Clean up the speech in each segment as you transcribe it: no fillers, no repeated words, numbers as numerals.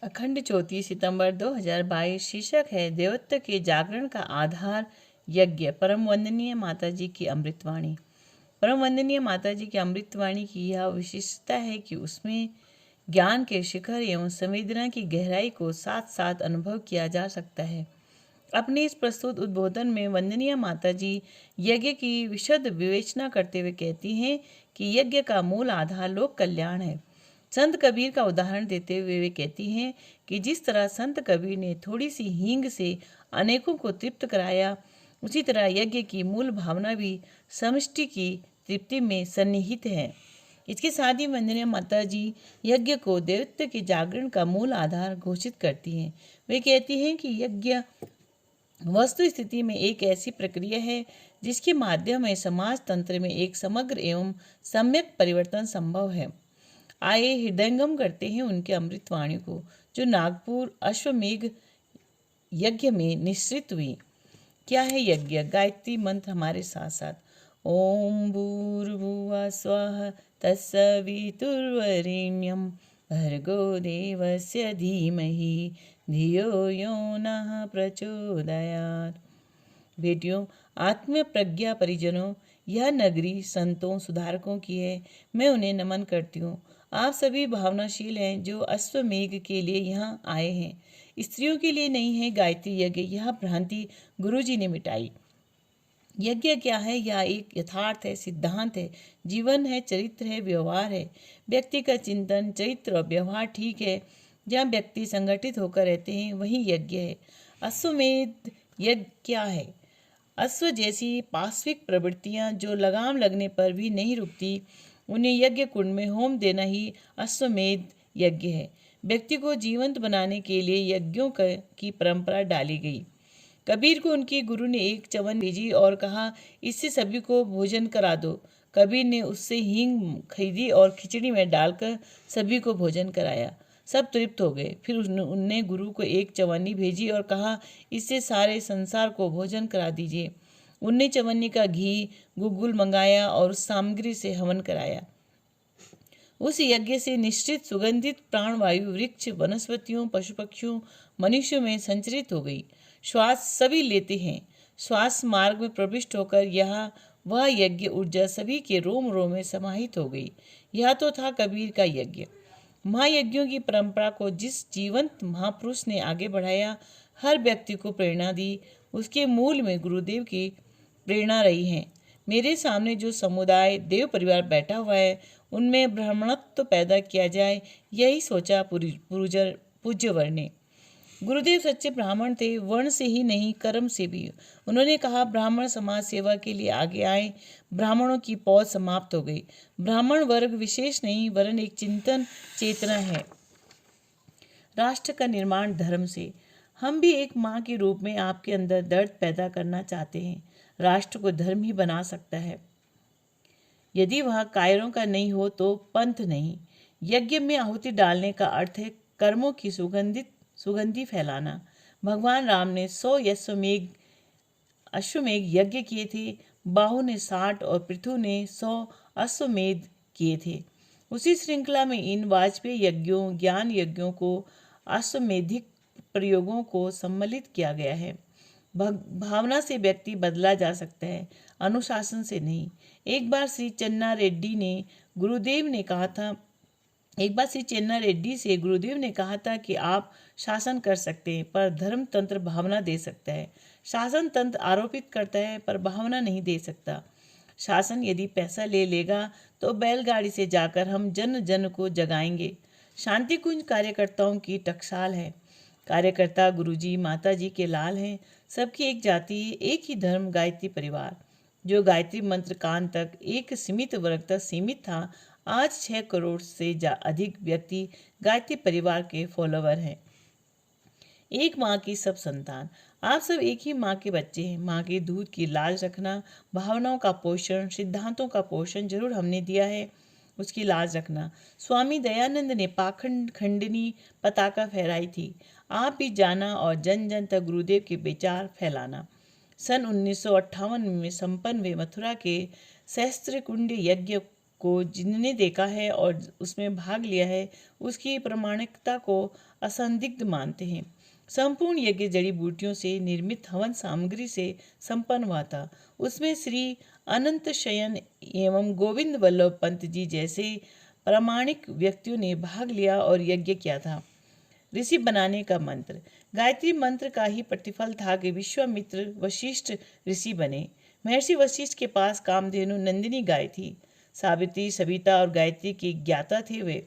अखंड ज्योति सितंबर 2022। शीर्षक है देवत्व के जागरण का आधार यज्ञ। परम वंदनीय माता जी की अमृतवाणी। परम वंदनीय माता जी की अमृतवाणी की यह विशिष्टता है कि उसमें ज्ञान के शिखर एवं संवेदना की गहराई को साथ साथ अनुभव किया जा सकता है। अपने इस प्रस्तुत उद्बोधन में वंदनीय माता जी यज्ञ की विशद विवेचना करते हुए कहती हैं कि यज्ञ का मूल आधार लोक कल्याण है। संत कबीर का उदाहरण देते हुए वे कहती हैं कि जिस तरह संत कबीर ने थोड़ी सी हींग से अनेकों को तृप्त कराया, उसी तरह यज्ञ की मूल भावना भी समष्टि की तृप्ति में सन्निहित है। इसके साथ ही वंदनीय माता जी यज्ञ को देवत्व के जागरण का मूल आधार घोषित करती हैं। वे कहती हैं कि यज्ञ वस्तु स्थिति में एक ऐसी प्रक्रिया है जिसके माध्यम से समाज तंत्र में एक समग्र एवं सम्यक परिवर्तन संभव है। आइए हृदयंगम करते हैं उनके अमृतवाणी को, जो नागपुर अश्वमेघ यज्ञ में निश्रित हुई। क्या है यज्ञ? गायत्री मंत्र हमारे साथ साथ। ओम भूर्भुवः स्वः तत्सवितुर्वरेण्यं भर्गो देवस्य धीमहि धियो यो नः प्रचोदयात्। बेटियों, आत्म प्रज्ञा परिजनों, यह नगरी संतों सुधारकों की है। मैं उन्हें नमन करती हूँ। आप सभी भावनाशील हैं जो अश्वमेघ के लिए यहाँ आए हैं। स्त्रियों के लिए नहीं है गायत्री यज्ञ। यह भ्रांति गुरुजी ने मिटाई। यज्ञ क्या है? यह एक यथार्थ है, सिद्धांत है, जीवन है, चरित्र है, व्यवहार है। व्यक्ति का चिंतन, चरित्र और व्यवहार ठीक है। जहाँ व्यक्ति संगठित होकर रहते हैं वहीं यज्ञ है। अश्वमेध यज्ञ क्या है? अश्व जैसी पाश्विक प्रवृत्तियाँ जो लगाम लगने पर भी नहीं रुकती, उन्हें यज्ञ कुंड में होम देना ही अश्वमेध यज्ञ है। व्यक्ति को जीवंत बनाने के लिए यज्ञों की परंपरा डाली गई। कबीर को उनके गुरु ने एक चवन भेजी और कहा, इससे सभी को भोजन करा दो। कबीर ने उससे हींग खरीदी और खिचड़ी में डालकर सभी को भोजन कराया। सब तृप्त हो गए। फिर उनने गुरु को एक चवन्नी भेजी और कहा, इससे सारे संसार को भोजन करा दीजिए। उनने चवन्नी का घी गुग्गुल मंगाया और उस सामग्री से हवन कराया। उस यज्ञ से निश्चित सुगंधित प्राणवायु वृक्ष, वनस्पतियों, पशु पक्षियों, मनुष्यों में संचरित हो गई। श्वास सभी लेते हैं। श्वास मार्ग में प्रविष्ट होकर वह यज्ञ ऊर्जा सभी के रोम रोम में समाहित हो गई। यह तो था कबीर का यज्ञ। महायज्ञों की परंपरा को जिस जीवंत महापुरुष ने आगे बढ़ाया, हर व्यक्ति को प्रेरणा दी, उसके मूल में गुरुदेव की प्रेरणा रही है। मेरे सामने जो समुदाय देव परिवार बैठा हुआ है, उनमें ब्राह्मणत्व पैदा किया जाए, यही सोचा पूज्यवर ने। गुरुदेव सच्चे ब्राह्मण थे, वर्ण से ही नहीं कर्म से भी। उन्होंने कहा, ब्राह्मण समाज सेवा के लिए आगे आए। ब्राह्मणों की पौध समाप्त हो गई। ब्राह्मण वर्ग विशेष नहीं वरन एक चिंतन चेतना है। राष्ट्र का निर्माण धर्म से। हम भी एक माँ के रूप में आपके अंदर दर्द पैदा करना चाहते हैं। राष्ट्र को धर्म ही बना सकता है। यदि वह कायरों का नहीं हो तो पंथ नहीं। यज्ञ में आहुति डालने का अर्थ है कर्मों की सुगंधि फैलाना। भगवान राम ने 100 अश्वमेघ यज्ञ किए थे। बाहु ने 60 और पृथु ने 100 अश्वमेध किए थे। उसी श्रृंखला में इन वाजपेयी यज्ञों, ज्ञान यज्ञों को, अश्वमेधिक प्रयोगों को सम्मिलित किया गया है। भावना से व्यक्ति बदला जा सकता है, अनुशासन से नहीं। एक बार श्री चन्ना रेड्डी से गुरुदेव ने कहा था कि आप शासन कर सकते हैं पर धर्म तंत्र भावना दे सकता है। शासन तंत्र आरोपित करता है पर भावना नहीं दे सकता। शासन यदि पैसा ले लेगा तो बैलगाड़ी से जाकर हम जन जन को जगाएंगे। शांति कुंज कार्यकर्ताओं की टकसाल है। कार्यकर्ता गुरुजी माता जी के लाल हैं। सबकी एक जाति, एक ही धर्म, गायत्री परिवार। जो गायत्री मंत्र कान तक एक सीमित वर्ग तक सीमित था, आज 6 करोड़ से अधिक व्यक्ति गायत्री परिवार के फॉलोवर हैं। एक माँ की सब संतान। आप सब एक ही माँ के बच्चे हैं। माँ के दूध की लाज रखना, भावनाओं का पोषण, सिद्धांतों का पोषण जरूर हमने दिया है, उसकी लाज रखना। स्वामी दयानंद ने पाखंड खंडनी पताका फहराई थी। आप भी जाना और जन जन तक गुरुदेव के विचार फैलाना। सन 1958 में संपन्न हुए मथुरा के सहस्त्र कुंड यज्ञ को जिन्होंने देखा है और उसमें भाग लिया है उसकी प्रामाणिकता को असंदिग्ध मानते हैं। संपूर्ण यज्ञ जड़ी बूटियों से निर्मित हवन सामग्री से संपन्न हुआ था। उसमें श्री अनंत शयन एवं गोविंद वल्लभ पंत जी जैसे प्रामाणिक व्यक्तियों ने भाग लिया और यज्ञ किया था। ऋषि बनाने का मंत्र। गायत्री मंत्र का ही प्रतिफल था कि विश्वामित्र वशिष्ठ ऋषि बने। महर्षि वशिष्ठ के पास कामधेनु नंदिनी गाय थी। सावित्री, सविता और गायत्री के ज्ञाता थे वे।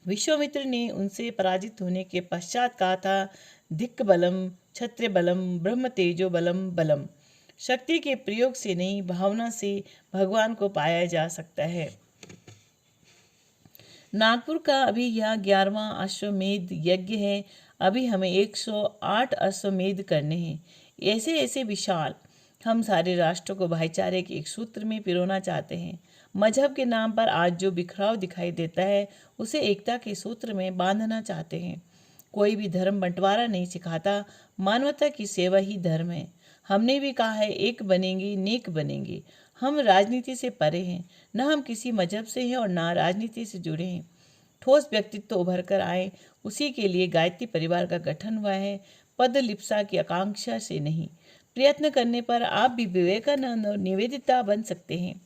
विश्वामित्र ने उनसे पराजित होने के पश्चात कहा था, धिक् बलम क्षत्रिय बलम ब्रह्म तेजो बलम बलम। शक्ति के प्रयोग से नहीं, भावना से भगवान को पाया जा सकता है। नागपुर का अभी यह 11वां अश्वमेध यज्ञ है। अभी हमें 108 अश्वमेध करने हैं। ऐसे ऐसे विशाल, हम सारे राष्ट्रों को भाईचारे के एक सूत्र में पिरोना चाहते हैं। मजहब के नाम पर आज जो बिखराव दिखाई देता है उसे एकता के सूत्र में बांधना चाहते हैं। कोई भी धर्म बंटवारा नहीं सिखाता, मानवता की सेवा ही धर्म है। हमने भी कहा है, एक बनेंगे नेक बनेंगे। हम राजनीति से परे हैं, न हम किसी मजहब से हैं और न राजनीति से जुड़े हैं। ठोस व्यक्तित्व उभर कर आए, उसी के लिए गायत्री परिवार का गठन हुआ है, पद लिप्सा की आकांक्षा से नहीं। प्रयत्न करने पर आप भी विवेकानंद और निवेदिता बन सकते हैं।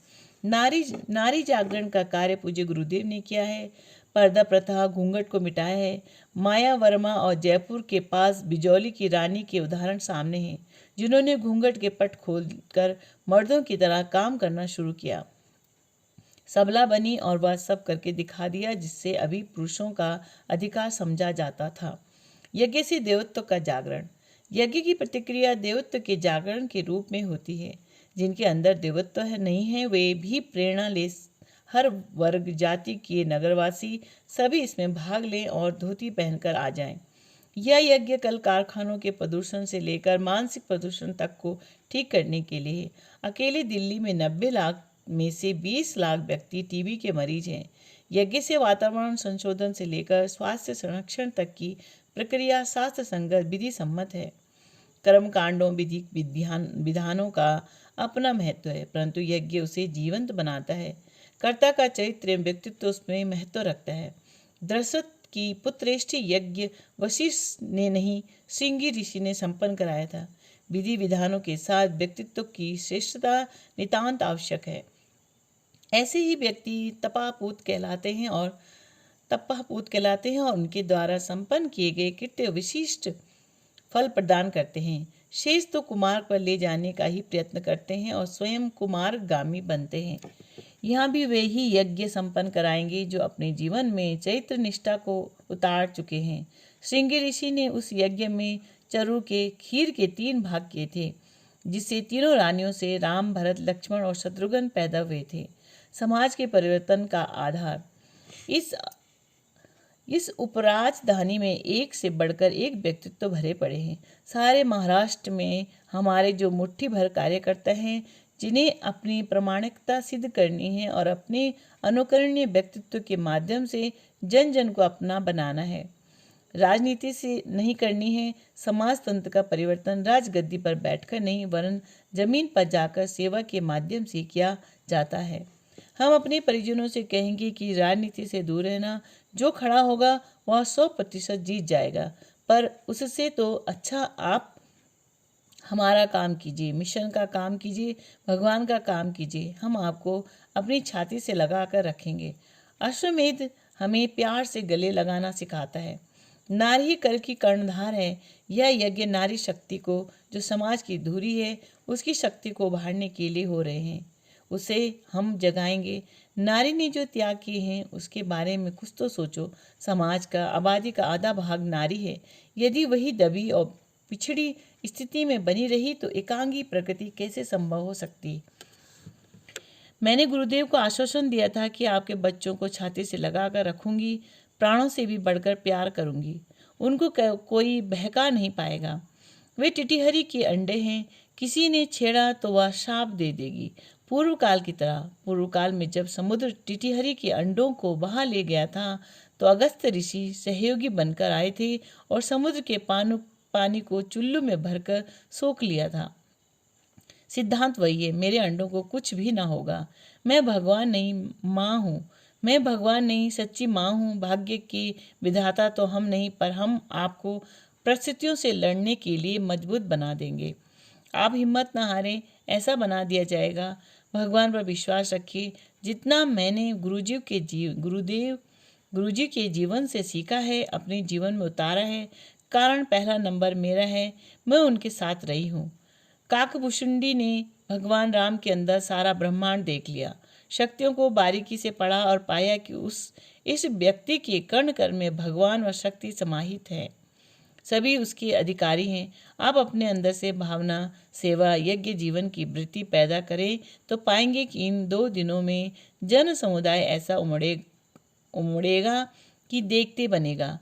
नारी जागरण का कार्य पूज्य गुरुदेव ने किया है। पर्दा प्रथा, घूंघट को मिटाया है। माया वर्मा और जयपुर के पास बिजौली की रानी के उदाहरण सामने हैं, जिन्होंने घूंघट के पट खोलकर मर्दों की तरह काम करना शुरू किया। सबला बनी और वह सब करके दिखा दिया जिससे अभी पुरुषों का अधिकार समझा जाता था। यज्ञ से देवत्व का जागरण। यज्ञ की प्रतिक्रिया देवत्व के जागरण के रूप में होती है। जिनके अंदर देवत्व नहीं है वे भी प्रेरणा ले। हर वर्ग जाति के नगरवासी सभी इसमें भाग लें और धोती पहनकर आ जाएं। यह यज्ञ कल कारखानों के प्रदूषण से लेकर मानसिक प्रदूषण तक को ठीक करने के लिए है। अकेले दिल्ली में 90 लाख में से 20 लाख व्यक्ति टीबी के मरीज हैं। यज्ञ से वातावरण संशोधन से लेकर स्वास्थ्य संरक्षण तक की प्रक्रिया शास्त्र संगत विधि सम्मत है। कर्म कांडों विधि विधानों का अपना महत्व है, परंतु यज्ञ उसे जीवंत बनाता है। कर्ता का चरित्र एवं व्यक्तित्व उसमें महत्व रखता है। दशरथ की पुत्रेष्टि यज्ञ वशिष्ठ ने नहीं, श्रृंगी ऋषि ने संपन्न कराया था। विधि विधानों के साथ व्यक्तित्व की श्रेष्ठता नितांत आवश्यक है। ऐसे ही व्यक्ति तपापूत कहलाते हैं और उनके द्वारा संपन्न किए गए कृत्य विशिष्ट फल प्रदान करते हैं। शेष तो कुमार पर ले जाने का ही प्रयत्न करते हैं और स्वयं कुमारगामी बनते हैं। यहाँ भी वे ही यज्ञ संपन्न कराएंगे जो अपने जीवन में चैत्र निष्ठा को उतार चुके हैं। श्रृंगी ऋषि ने उस यज्ञ में चरु के खीर के 3 भाग किए थे, जिससे तीनों रानियों से राम, भरत, लक्ष्मण और शत्रुघ्न पैदा हुए थे। समाज के परिवर्तन का आधार। इस उपराजधानी में एक से बढ़कर एक व्यक्तित्व भरे पड़े हैं। सारे महाराष्ट्र में हमारे जो मुट्ठी भर कार्यकर्ता हैं, जिन्हें अपनी प्रामाणिकता सिद्ध करनी है और अपने अनुकरणीय व्यक्तित्व के माध्यम से जन जन को अपना बनाना है। राजनीति से नहीं करनी है। समाज तंत्र का परिवर्तन राजगद्दी पर बैठकर नहीं, वरन जमीन पर जाकर सेवा के माध्यम से किया जाता है। हम अपने परिजनों से कहेंगे कि राजनीति से दूर रहना। जो खड़ा होगा वह 100% जीत जाएगा, पर उससे तो अच्छा आप हमारा काम कीजिए, मिशन का काम कीजिए, भगवान का काम कीजिए। हम आपको अपनी छाती से लगा कर रखेंगे। अश्वमेध हमें प्यार से गले लगाना सिखाता है। नारी कल की कर्णधार है। यह यज्ञ नारी शक्ति को, जो समाज की धुरी है, उसकी शक्ति को उभारने के लिए हो रहे हैं। उसे हम जगाएंगे। नारी ने जो त्याग किए हैं उसके बारे में कुछ तो सोचो। समाज का, आबादी का आधा भाग नारी है। यदि वही दबी और पिछड़ी स्थिति में बनी रही तो एकांगी प्रगति कैसे संभव हो सकती। मैंने गुरुदेव को आश्वासन दिया था कि आपके बच्चों को छाती से लगा कर रखूंगी, प्राणों से भी बढ़कर प्यार करूंगी। उनको कोई बहका नहीं पाएगा। वे टिटिहरी के अंडे हैं। किसी ने छेड़ा तो वह शाप दे देगी। पूर्व काल की तरह। पूर्व काल में जब समुद्र टिटिहरी के अंडों को बहा ले गया था तो अगस्त्य ऋषि सहयोगी बनकर आए थे और समुद्र के पानी को चुल्लू में भरकर सोख लिया था। सिद्धांत वही है, मेरे अंडों को कुछ भी ना होगा। मैं भगवान नहीं, माँ हूँ। मैं भगवान नहीं, सच्ची माँ हूँ। भाग्य की विधाता तो हम नहीं, पर हम आपको परिस्थितियों से लड़ने के लिए मजबूत बना देंगे। आप हिम्मत ना हारें, ऐसा बना दिया जाएगा। भगवान पर विश्वास रखिए। जितना मैंने गुरुजी के जीवन से सीखा है, अपने जीवन में उतारा है। कारण पहला नंबर मेरा है, मैं उनके साथ रही हूँ। काकभूषुंडी ने भगवान राम के अंदर सारा ब्रह्मांड देख लिया, शक्तियों को बारीकी से पढ़ा और पाया कि इस व्यक्ति के कण कण में भगवान व शक्ति समाहित है। सभी उसके अधिकारी हैं। आप अपने अंदर से भावना, सेवा, यज्ञ जीवन की वृत्ति पैदा करें तो पाएंगे कि इन 2 दिनों में जन समुदाय ऐसा उमड़ेगा कि देखते बनेगा।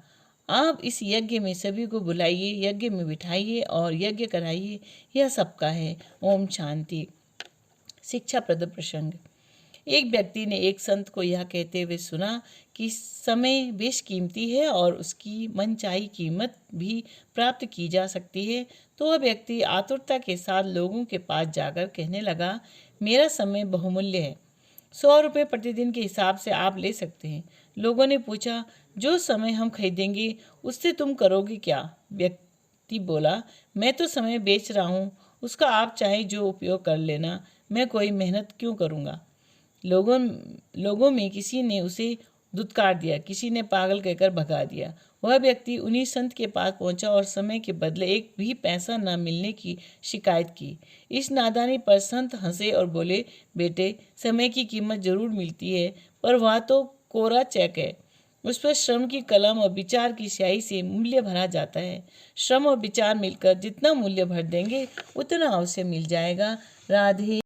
आप इस यज्ञ में सभी को बुलाइए, यज्ञ में बिठाइए और यज्ञ कराइए। यह सबका है। ओम शांति। शिक्षाप्रद प्रसंग। एक व्यक्ति ने एक संत को यह कहते हुए सुना कि समय बेशकीमती है और उसकी मनचाही कीमत भी प्राप्त की जा सकती है। तो वह व्यक्ति आतुरता के साथ लोगों के पास जाकर कहने लगा, मेरा समय बहुमूल्य है, 100 रुपये प्रतिदिन के हिसाब से आप ले सकते हैं। लोगों ने पूछा, जो समय हम खरीदेंगे उससे तुम करोगे क्या? व्यक्ति बोला, मैं तो समय बेच रहा हूँ, उसका आप चाहे जो उपयोग कर लेना, मैं कोई मेहनत क्यों करूँगा। लोगों में किसी ने उसे धुतकार दिया, किसी ने पागल कहकर भगा दिया। वह व्यक्ति उन्हीं संत के पास पहुंचा और समय के बदले एक भी पैसा न मिलने की शिकायत की। इस नादानी पर संत हंसे और बोले, बेटे, समय की कीमत जरूर मिलती है, पर वह तो कोरा चेक है। उस पर श्रम की कलम और विचार की स्याही से मूल्य भरा जाता है। श्रम और विचार मिलकर जितना मूल्य भर देंगे उतना अवश्य मिल जाएगा। राधे।